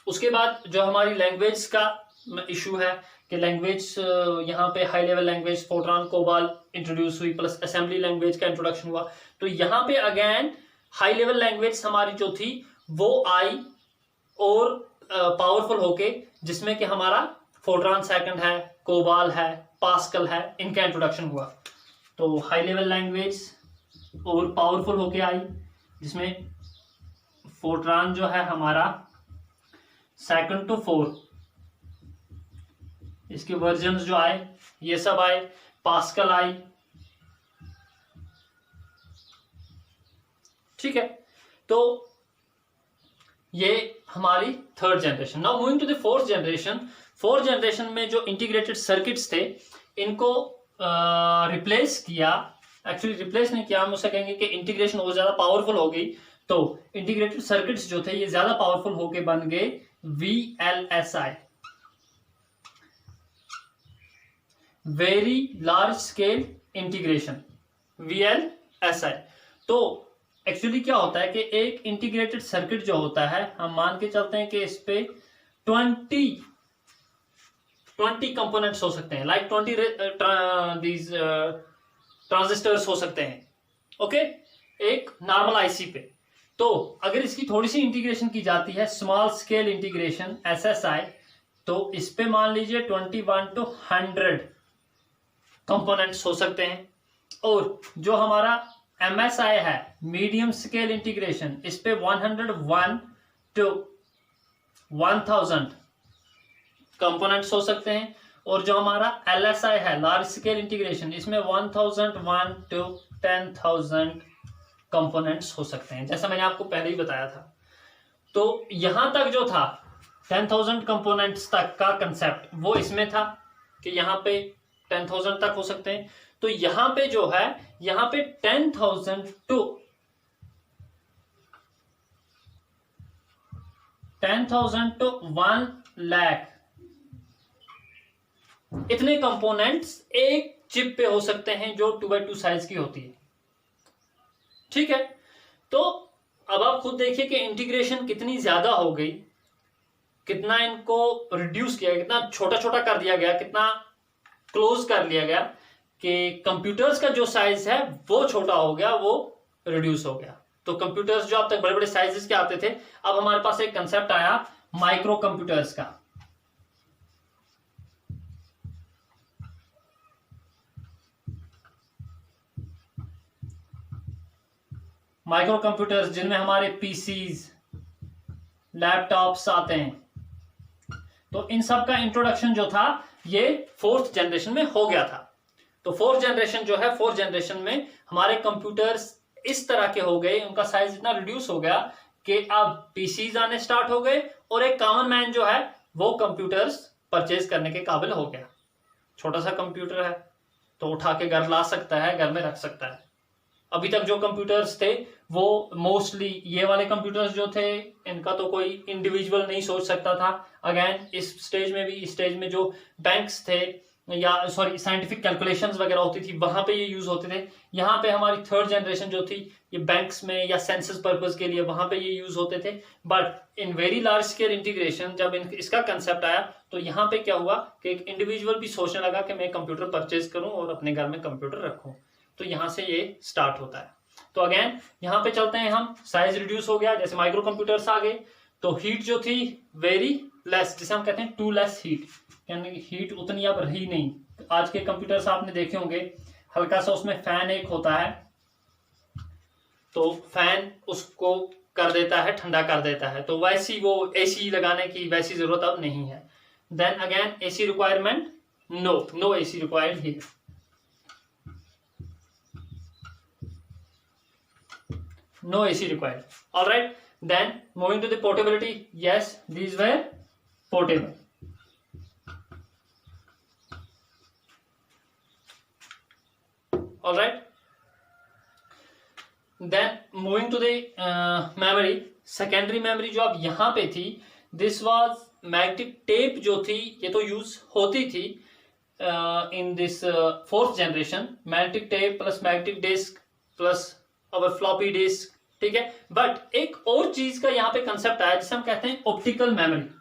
उसके बाद जो हमारी लैंग्वेज का इशू है कि लैंग्वेज, यहाँ पे high level language Fortran COBOL introduce हुई, प्लस असेंबली लैंग्वेज का इंट्रोडक्शन हुआ। तो यहाँ पे अगेन हाई लेवल लैंग्वेज हमारी जो थी वो आई और पावरफुल होके, जिसमें कि हमारा फोर्ट्रान सेकंड है, कोबाल है, पास्कल है, इनका इंट्रोडक्शन हुआ। तो हाई लेवल लैंग्वेज और पावरफुल होके आई, जिसमें फोर्ट्रान जो है हमारा 2nd to 4 इसके वर्जन्स जो आए ये सब आए। पास्कल आई, ठीक है। तो ये हमारी third generation. Now moving to the fourth generation. Fourth generation में जो इंटीग्रेटेड सर्किट्स थे इनको रिप्लेस किया, एक्चुअली रिप्लेस नहीं किया, हम उसे कहेंगे कि इंटीग्रेशन और ज्यादा पावरफुल हो गई। तो इंटीग्रेटेड सर्किट्स जो थे ये ज्यादा पावरफुल होके बन गए VLSI, very large scale integration, VLSI। तो एक्चुअली क्या होता है कि एक इंटीग्रेटेड सर्किट जो होता है, हम मान के चलते हैं कि इस पे 20 कंपोनेंट्स हो सकते हैं, लाइक 20 ट्रांजिस्टर्स हो सकते हैं, ओके, एक नॉर्मल आईसी पे। तो अगर इसकी थोड़ी सी इंटीग्रेशन की जाती है, स्मॉल स्केल इंटीग्रेशन SSI, तो इस पे मान लीजिए 21 to 100 कंपोनेंट्स हो सकते हैं। और जो हमारा MSI है, मीडियम स्केल इंटीग्रेशन, इस पे 101 to 1000 कंपोनेंट्स हो सकते हैं। और जो हमारा LSI है, लार्ज स्केल इंटीग्रेशन, इसमें 1001 to 10,000 कंपोनेंट्स हो सकते हैं, जैसा मैंने आपको पहले ही बताया था। तो यहां तक जो था 10,000 कंपोनेंट्स तक का कंसेप्ट वो इसमें था कि यहाँ पे 10,000 तक हो सकते हैं। तो यहां पे जो है, यहां पे 10,000 to 1 लाख इतने कंपोनेंट्स एक चिप पे हो सकते हैं जो 2x2 साइज की होती है, ठीक है। तो अब आप खुद देखिए कि इंटीग्रेशन कितनी ज्यादा हो गई, कितना इनको रिड्यूस किया, कितना छोटा छोटा कर दिया गया, कितना क्लोज कर लिया गया कि कंप्यूटर्स का जो साइज है वो छोटा हो गया, वो रिड्यूस हो गया। तो कंप्यूटर्स जो अब तक बड़े बड़े साइजेस के आते थे, अब हमारे पास एक कंसेप्ट आया माइक्रो कंप्यूटर्स का। माइक्रो कंप्यूटर्स जिनमें हमारे पीसीज, लैपटॉप्स आते हैं। तो इन सब का इंट्रोडक्शन जो था ये फोर्थ जनरेशन में हो गया था। तो फोर्थ जनरेशन जो है, फोर्थ जनरेशन में हमारे कंप्यूटर्स इस तरह के हो गए, उनका साइज इतना रिड्यूस हो गया कि अब पीसीज आने स्टार्ट हो गए और एक कॉमन मैन जो है वो कंप्यूटर्स परचेज करने के काबिल हो गया। छोटा सा कंप्यूटर है तो उठा के घर ला सकता है, घर में रख सकता है। अभी तक जो कंप्यूटर्स थे वो मोस्टली ये वाले कंप्यूटर्स जो थे, इनका तो कोई इंडिविजुअल नहीं सोच सकता था। अगेन इस स्टेज में भी, इस स्टेज में जो बैंक्स थे या सॉरी साइंटिफिक कैलकुलेशंस वगैरह होती थी वहां पे ये यूज होते थे। यहाँ पे हमारी थर्ड जनरेशन जो थी ये बैंक्स में या सेंसस पर्पस के लिए वहां पे ये यूज होते थे। But in very large scale integration जब इसका कंसेप्ट आया तो यहाँ पे क्या हुआ कि एक इंडिविजुअल भी सोचने लगा कि मैं कंप्यूटर परचेज करूं और अपने घर में कंप्यूटर रखूं। तो यहां से ये स्टार्ट होता है। तो अगेन यहाँ पे चलते हैं हम, साइज रिड्यूस हो गया, जैसे माइक्रो कंप्यूटर्स आ गए। तो हीट जो थी वेरी लेस, जिसे हम कहते हैं टू लेस हीट, यानी हीट उतनी अब रही नहीं। आज के कंप्यूटर्स आपने देखे होंगे, हल्का सा उसमें फैन एक होता है, तो फैन उसको कर देता है, ठंडा कर देता है, तो वैसी वो एसी लगाने की वैसी जरूरत अब नहीं है। Then again AC requirement, no AC required here, no AC required. All right, then moving to the portability, yes, these were portable. All right, then moving to the memory, secondary memory जो अब यहाँ पे थी, this was magnetic tape जो थी, ये तो use होती थी in this fourth generation, magnetic tape plus magnetic disk plus our floppy disk, ठीक है। बट एक और चीज का यहाँ पे कंसेप्ट आया जिसे हम कहते हैं ऑप्टिकल मेमोरी।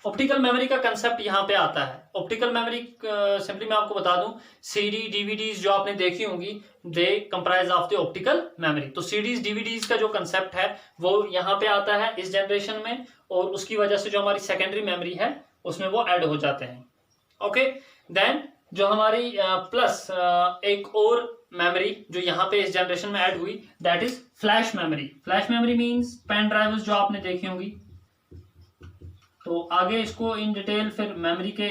ऑप्टिकल मेमोरी का कंसेप्ट यहाँ पे आता है। ऑप्टिकल मेमोरी सिंपली मैं आपको बता दूं, सीडी डीवीडीज जो आपने देखी होंगी, they comprise of the optical memory. तो सीडीज डीवीडीज का जो कंसेप्ट है वो यहाँ पे आता है इस जनरेशन में, और उसकी वजह से जो हमारी सेकेंडरी मेमोरी है उसमें वो ऐड हो जाते हैं। ओके, देन जो हमारी प्लस एक और मेमोरी जो यहाँ पे इस जनरेशन में ऐड हुई, that is flash memory. Flash memory means pen drives जो आपने देखी होंगी। तो आगे इसको इन डिटेल फिर मेमोरी के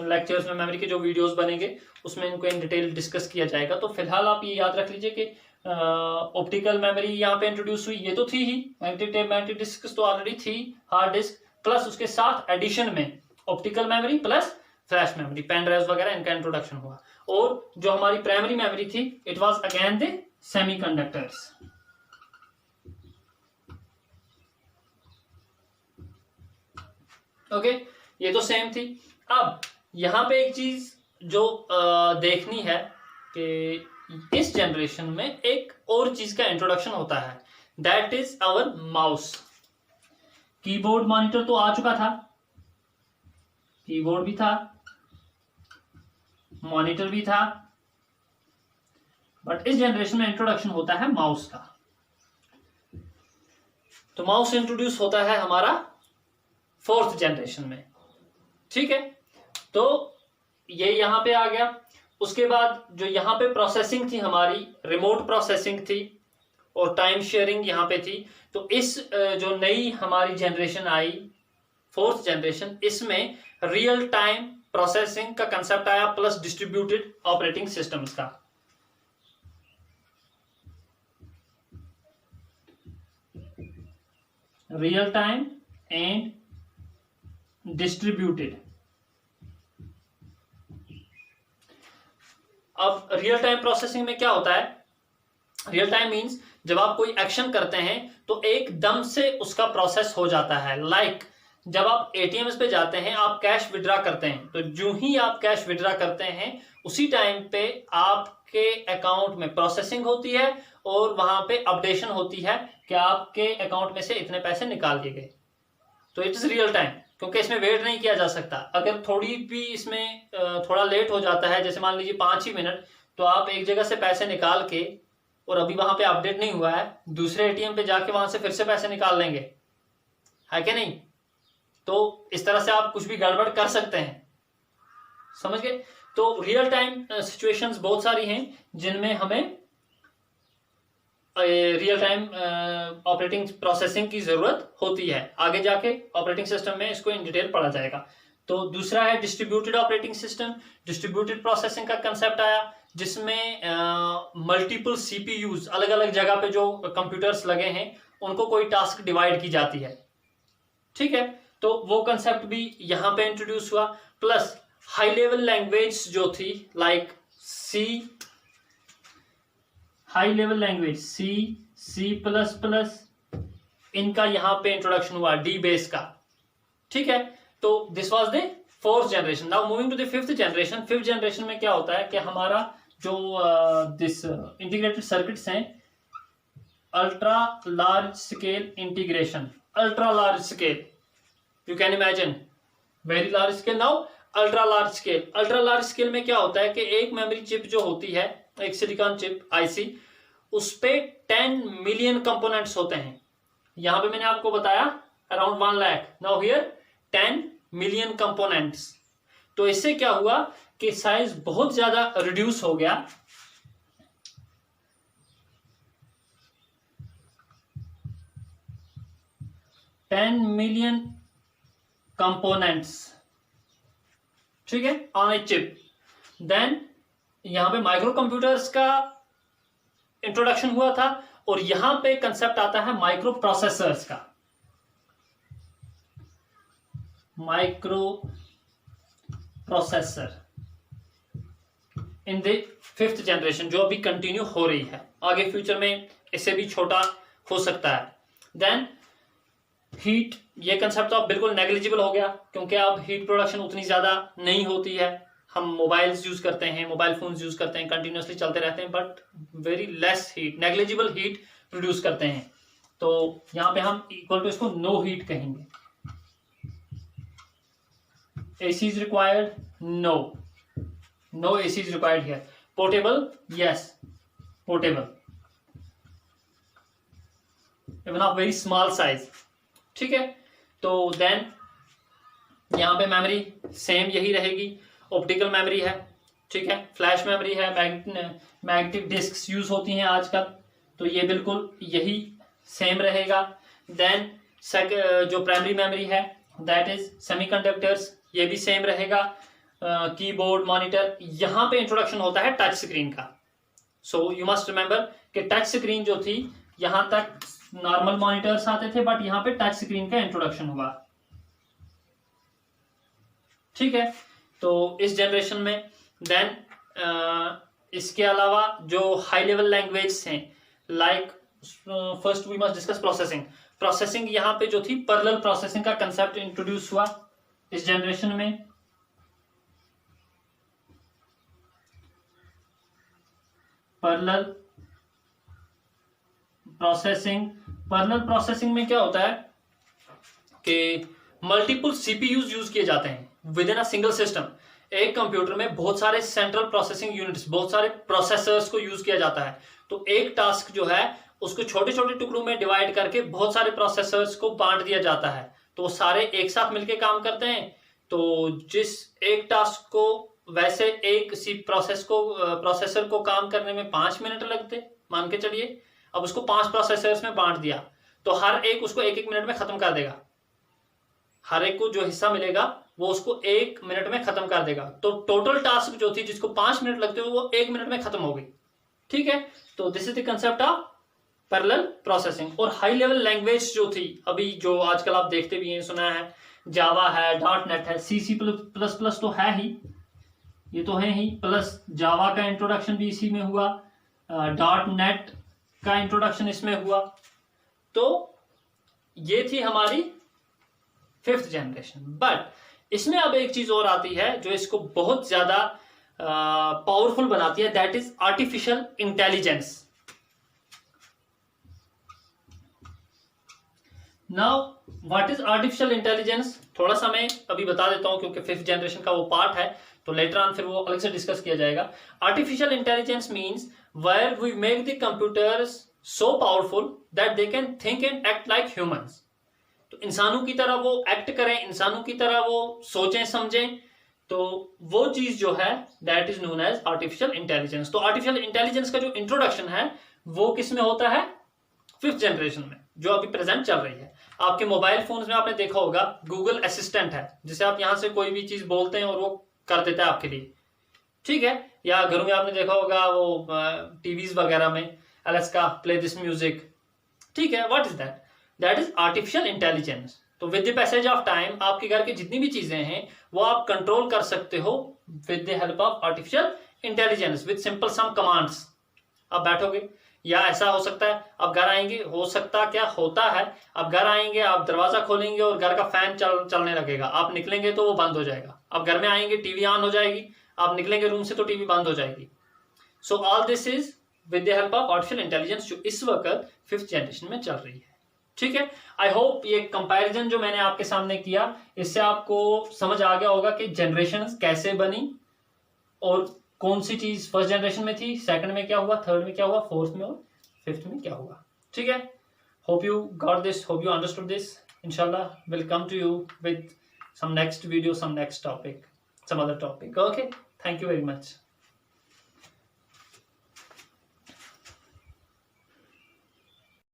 लेक्चर्स में, मेमोरी के जो वीडियोस बनेंगे उसमें इनको इन डिटेल डिस्कस किया जाएगा। तो फिलहाल आप ये याद रख लीजिए कि ऑप्टिकल मेमोरी यहाँ पे इंट्रोड्यूस हुई, ये तो थी ही, मैग्नेटिक टेप मैग्नेटिक डिस्क तो ऑलरेडी थी, हार्ड डिस्क प्लस उसके साथ एडिशन में optical memory plus flash memory, pen drive वगैरह, इनका इंट्रोडक्शन हुआ। और जो हमारी प्राइमरी मेमोरी थी, it was again the semiconductors. Okay, ये तो सेम थी। अब यहाँ पे एक चीज जो देखनी है कि इस जनरेशन में एक और चीज का इंट्रोडक्शन होता है, that is our mouse. Keyboard monitor तो आ चुका था, कीबोर्ड भी था, मॉनिटर भी था, बट इस जनरेशन में इंट्रोडक्शन होता है माउस का। तो माउस इंट्रोड्यूस होता है हमारा फोर्थ जनरेशन में, ठीक है। तो ये यहां पे आ गया। उसके बाद जो यहां पे प्रोसेसिंग थी हमारी, रिमोट प्रोसेसिंग थी और टाइम शेयरिंग यहां पे थी। तो इस जो नई हमारी जनरेशन आई, फोर्थ जनरेशन, इसमें रियल टाइम प्रोसेसिंग का कंसेप्ट आया प्लस डिस्ट्रीब्यूटेड ऑपरेटिंग सिस्टम्स का। Real time and distributed. अब रियल टाइम प्रोसेसिंग में क्या होता है? रियल टाइम मींस जब आप कोई एक्शन करते हैं तो एकदम से उसका प्रोसेस हो जाता है। लाइक जब आप एटीएम पे जाते हैं, आप कैश विड्रॉ करते हैं, तो जो ही आप कैश विड्रॉ करते हैं उसी टाइम पे आपके अकाउंट में प्रोसेसिंग होती है और वहां पे अपडेशन होती है कि आपके अकाउंट में से इतने पैसे निकाल दिए गए। तो इट इज रियल टाइम, क्योंकि इसमें वेट नहीं किया जा सकता। अगर थोड़ी भी इसमें थोड़ा लेट हो जाता है, जैसे मान लीजिए 5 ही मिनट, तो आप एक जगह से पैसे निकाल के और अभी वहां पे अपडेट नहीं हुआ है, दूसरे एटीएम पे जाके वहां से फिर से पैसे निकाल लेंगे, है कि नहीं? तो इस तरह से आप कुछ भी गड़बड़ कर सकते हैं, समझ गए? तो रियल टाइम सिचुएशंस बहुत सारी हैं जिनमें हमें रियल टाइम ऑपरेटिंग प्रोसेसिंग की जरूरत होती है। आगे जाके ऑपरेटिंग सिस्टम में इसको इन डिटेल पढ़ा जाएगा। तो दूसरा है distributed operating system. Distributed processing का कंसेप्ट आया जिसमें मल्टीपल सीपीयूज, अलग अलग जगह पे जो कंप्यूटर्स लगे हैं उनको कोई टास्क डिवाइड की जाती है, ठीक है। तो वो कंसेप्ट भी यहां पे इंट्रोड्यूस हुआ। प्लस हाई लेवल लैंग्वेज जो थी, like C, high level language C plus plus, इनका यहां पे इंट्रोडक्शन हुआ, डी बेस का, ठीक है। तो this was the fourth generation. Now moving to the fifth generation. Fifth generation में क्या होता है कि हमारा जो दिस इंटीग्रेटेड सर्किट्स हैं, ultra large scale integration, ultra large scale, you can imagine very large scale. Now ultra large scale में क्या होता है कि एक मेमोरी चिप जो होती है, एक सिलिकॉन चिप आईसी, उस पे 10 मिलियन कंपोनेंट्स होते हैं। यहां पे मैंने आपको बताया around 1 lakh, now here 10 million components. तो इससे क्या हुआ कि साइज बहुत ज्यादा रिड्यूस हो गया। $10 मिलियन कंपोनेंट्स, ठीक है, ऑन ए चिप। देन यहां पे माइक्रो कंप्यूटर्स का इंट्रोडक्शन हुआ था और यहां पे कंसेप्ट आता है माइक्रो प्रोसेसर्स का। Micro processor in the 5th generation, जो अभी कंटिन्यू हो रही है, आगे फ्यूचर में इससे भी छोटा हो सकता है। देन हीट, ये कंसेप्ट तो अब बिल्कुल नेग्लिजिबल हो गया क्योंकि अब हीट प्रोडक्शन उतनी ज्यादा नहीं होती है। हम मोबाइल्स यूज करते हैं, मोबाइल फोन्स यूज करते हैं, कंटिन्यूसली चलते रहते हैं, but very less heat, negligible heat produce करते हैं। तो यहां पे हम इक्वल टू इसको नो हीट कहेंगे। AC is required? No. No AC is required here. Portable? Yes. Portable. Even of very small size. ठीक है, तो देन यहां पे मेमोरी सेम यही रहेगी। ऑप्टिकल मेमोरी है, ठीक है, फ्लैश मेमोरी है, मैग्नेटिक डिस्क्स यूज होती हैं आजकल, तो ये बिल्कुल यही सेम रहेगा। देन जो प्राइमरी मेमोरी है दैट इज सेमीकंडक्टर्स, ये भी सेम रहेगा। कीबोर्ड, मॉनिटर, यहां पे इंट्रोडक्शन होता है टच स्क्रीन का। सो यू मस्ट रिमेंबर कि टच स्क्रीन जो थी, यहां तक नॉर्मल मॉनिटर्स आते थे, बट यहां पे टच स्क्रीन का इंट्रोडक्शन हुआ, ठीक है। तो इस जनरेशन में देन इसके अलावा जो हाई लेवल लैंग्वेज हैं, like first we must discuss processing यहां पे जो थी पैरेलल प्रोसेसिंग का कंसेप्ट इंट्रोड्यूस हुआ इस जनरेशन में। पैरेलल प्रोसेसिंग में क्या होता है कि मल्टीपल सीपीयूज यूज किए जाते हैं with in a single system. एक कंप्यूटर में बहुत सारे सेंट्रल प्रोसेसिंग यूनिट्स, बहुत सारे प्रोसेसर्स को यूज किया जाता है। तो एक टास्क जो है उसको छोटे छोटे टुकड़ों में डिवाइड करके बहुत सारे प्रोसेसर्स को बांट दिया जाता है, तो सारे एक साथ मिलकर काम करते हैं। तो जिस एक टास्क को, वैसे एक सी प्रोसेसर को काम करने में 5 मिनट लगते, मान के चलिए, अब उसको 5 प्रोसेसर्स में बांट दिया, तो हर एक उसको 1-1 मिनट में खत्म कर देगा। हर एक को जो हिस्सा मिलेगा वो उसको 1 मिनट में खत्म कर देगा। तो टोटल टास्क जो थी जिसको 5 मिनट लगते हो, वो 1 मिनट में खत्म हो गई, ठीक है। तो this is the concept of parallel processing. और हाई लेवल लैंग्वेज जो थी, अभी जो आजकल आप देखते भी हैं, सुना है, जावा है, .NET है, C++ तो है ही, ये तो है ही, प्लस जावा का इंट्रोडक्शन भी इसी में हुआ, .NET का इंट्रोडक्शन इसमें हुआ। तो ये थी हमारी 5th जनरेशन। बट इसमें अब एक चीज और आती है जो इसको बहुत ज्यादा पावरफुल बनाती है, that is artificial intelligence. Now what is artificial intelligence, थोड़ा सा मैं अभी बता देता हूं क्योंकि 5th जनरेशन का वो पार्ट है, तो लेटर ऑन फिर वो अलग से डिस्कस किया जाएगा। Artificial intelligence means where we make the computers so powerful that they can think and act like humans. तो इंसानों की तरह वो एक्ट करें, इंसानों की तरह वो सोचें समझें, तो वो चीज जो है that is known as artificial intelligence. तो आर्टिफिशियल इंटेलिजेंस का जो इंट्रोडक्शन है वो किस में होता है, 5th जनरेशन में, जो अभी प्रेजेंट चल रही है। आपके मोबाइल फोन्स में आपने देखा होगा गूगल असिस्टेंट है, जिसे आप यहां से कोई भी चीज बोलते हैं और वो कर देता है आपके लिए, ठीक है। या घरों में आपने देखा होगा वो टीवीज वगैरह में, अलेक्सा प्ले दिस म्यूजिक, ठीक है। What is that, that is artificial intelligence. तो with the passage of time आपके घर की जितनी भी चीजें हैं वो आप कंट्रोल कर सकते हो with the help of artificial intelligence, with simple some commands. आप बैठोगे, या ऐसा हो सकता है आप घर आएंगे, हो सकता क्या होता है, आप घर आएंगे, आप दरवाजा खोलेंगे और घर का फैन चलने लगेगा, आप निकलेंगे तो वो बंद हो जाएगा। आप घर में आएंगे, टीवी ऑन हो जाएगी, आप निकलेंगे रूम से तो टीवी बंद हो जाएगी। So all this is with the help of artificial intelligence, जो इस वक्त 5th जनरेशन में चल रही है, ठीक है। आई होप ये कंपैरिजन जो मैंने आपके सामने किया इससे आपको समझ आ गया होगा कि जनरेशन कैसे बनी और कौन सी चीज फर्स्ट जनरेशन में थी, सेकंड में क्या हुआ, थर्ड में क्या हुआ, फोर्थ में और फिफ्थ में क्या हुआ। ठीक है। Hope you got this, hope you understood this. इंशाल्लाह will come to you with some next video, some next topic, some other topic. Okay, thank you very much.